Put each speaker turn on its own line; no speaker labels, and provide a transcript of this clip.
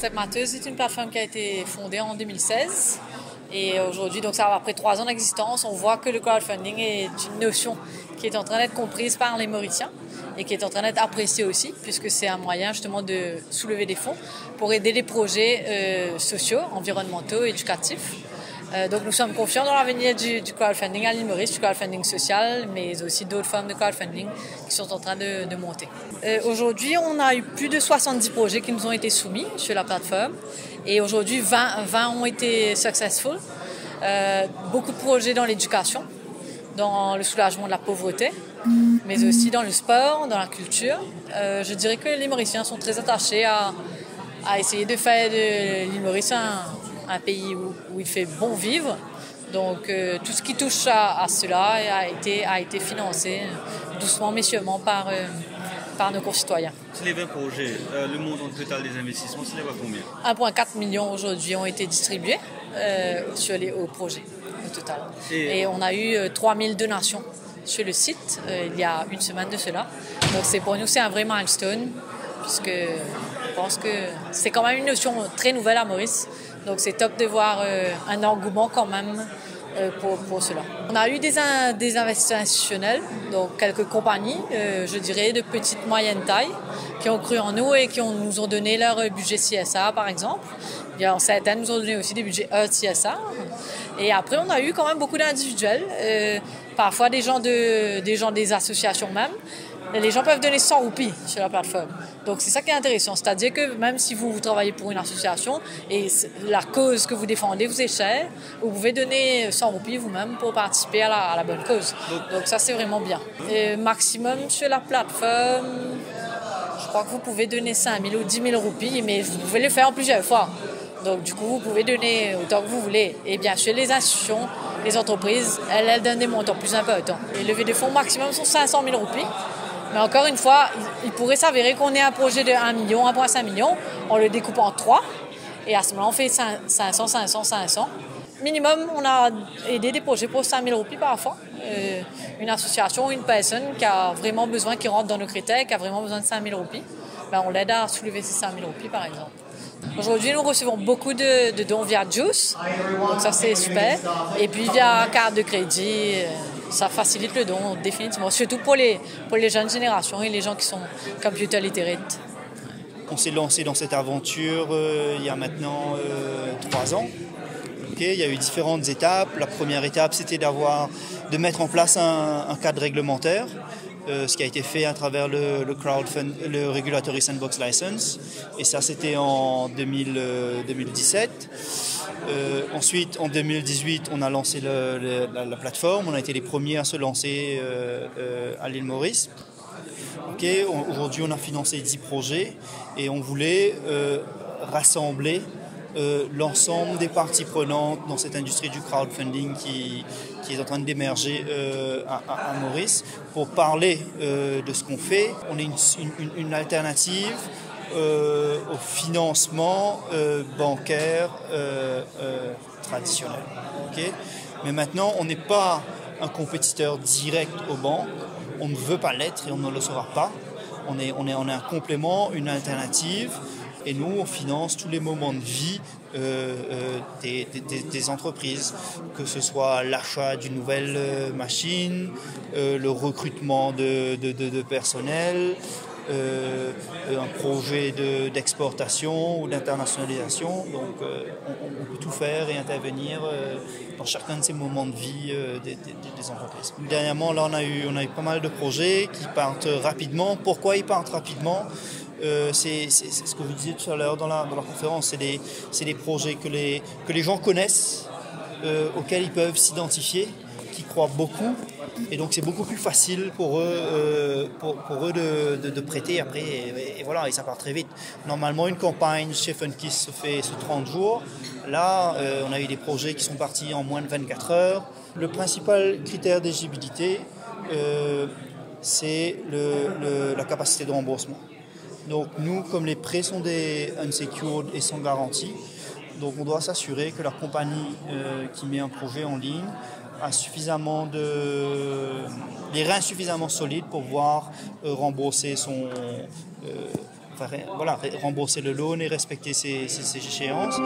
Step Matters est une plateforme qui a été fondée en 2016. Et aujourd'hui, donc ça après 3 ans d'existence, on voit que le crowdfunding est une notion qui est en train d'être comprise par les Mauriciens et qui est en train d'être appréciée aussi, puisque c'est un moyen justement de soulever des fonds pour aider les projets sociaux, environnementaux, éducatifs. Donc nous sommes confiants dans l'avenir du crowdfunding à l'île Maurice, du crowdfunding social, mais aussi d'autres formes de crowdfunding qui sont en train de monter. Aujourd'hui, on a eu plus de 70 projets qui nous ont été soumis sur la plateforme et aujourd'hui 20 ont été successful. Beaucoup de projets dans l'éducation, dans le soulagement de la pauvreté, mais aussi dans le sport, dans la culture. Je dirais que les Mauriciens sont très attachés à essayer de faire de l'île Maurice un pays où il fait bon vivre. Donc tout ce qui touche à cela a été financé doucement mais sûrement par nos concitoyens.
C'est les 20 projets. Le montant total des investissements, c'est combien?
1,4 million aujourd'hui ont été distribués aux projets au total. Et on a eu 3000 donations sur le site il y a une semaine de cela. Donc pour nous, c'est un vrai milestone puisque je pense que c'est quand même une notion très nouvelle à Maurice. Donc c'est top de voir un engouement quand même pour cela. On a eu des investisseurs institutionnels, donc quelques compagnies, je dirais de petite moyenne taille, qui ont cru en nous et qui nous ont donné leur budget CSA par exemple. Certaines nous ont donné aussi des budgets CSA. Et après on a eu quand même beaucoup d'individuels, parfois des gens des associations même. Les gens peuvent donner 100 roupies sur la plateforme. Donc c'est ça qui est intéressant, c'est-à-dire que même si vous travaillez pour une association et la cause que vous défendez vous est chère, vous pouvez donner 100 roupies vous-même pour participer à la bonne cause. Donc ça c'est vraiment bien. Et maximum sur la plateforme, je crois que vous pouvez donner 5 000 ou 10 000 roupies, mais vous pouvez le faire en plusieurs fois. Donc du coup vous pouvez donner autant que vous voulez. Et bien sûr les institutions, les entreprises, elles donnent des montants plus importants. Les levées de fonds maximum sont 500 000 roupies. Mais encore une fois, il pourrait s'avérer qu'on ait un projet de 1 million, 1,5 million, on le découpe en 3, et à ce moment-là, on fait 500, 500, 500. Minimum, on a aidé des projets pour 5 000 roupies parfois. Une association, une personne qui a vraiment besoin, qui rentre dans nos critères, qui a vraiment besoin de 5 000 roupies, ben on l'aide à soulever ces 5 000 roupies par exemple. Aujourd'hui, nous recevons beaucoup de dons via Juice, donc ça c'est super. Et puis via carte de crédit, ça facilite le don définitivement, surtout pour les jeunes générations et les gens qui sont computer literate.
On s'est lancé dans cette aventure il y a maintenant 3 ans. Il y a eu différentes étapes. La première étape, c'était de mettre en place un cadre réglementaire. Ce qui a été fait à travers le Regulatory Sandbox License. Et ça, c'était en 2017. Ensuite, en 2018, on a lancé la plateforme. On a été les premiers à se lancer à l'île Maurice. Aujourd'hui, on a financé 10 projets et on voulait rassembler l'ensemble des parties prenantes dans cette industrie du crowdfunding qui est en train d'émerger à Maurice pour parler de ce qu'on fait. On est une alternative au financement bancaire traditionnel. Mais maintenant, on n'est pas un compétiteur direct aux banques. On ne veut pas l'être et on ne le sera pas. On est un complément, une alternative. Et nous, on finance tous les moments de vie des entreprises, que ce soit l'achat d'une nouvelle machine, le recrutement de personnel, un projet d'exportation ou d'internationalisation. Donc, on peut tout faire et intervenir dans chacun de ces moments de vie des entreprises. Dernièrement, là, on a eu pas mal de projets qui partent rapidement. Pourquoi ils partent rapidement ? C'est ce que vous disiez tout à l'heure dans la conférence, c'est des projets que les gens connaissent, auxquels ils peuvent s'identifier, qui croient beaucoup, et donc c'est beaucoup plus facile pour eux de prêter après, et voilà, et ça part très vite. Normalement, une campagne chez Funkiss se fait sur 30 jours. Là, on a eu des projets qui sont partis en moins de 24 heures. Le principal critère d'éligibilité, c'est la capacité de remboursement. Donc nous, comme les prêts sont des unsecured et sans garantie, donc on doit s'assurer que la compagnie qui met un projet en ligne a les reins suffisamment solides pour pouvoir rembourser rembourser le loan et respecter ses échéances.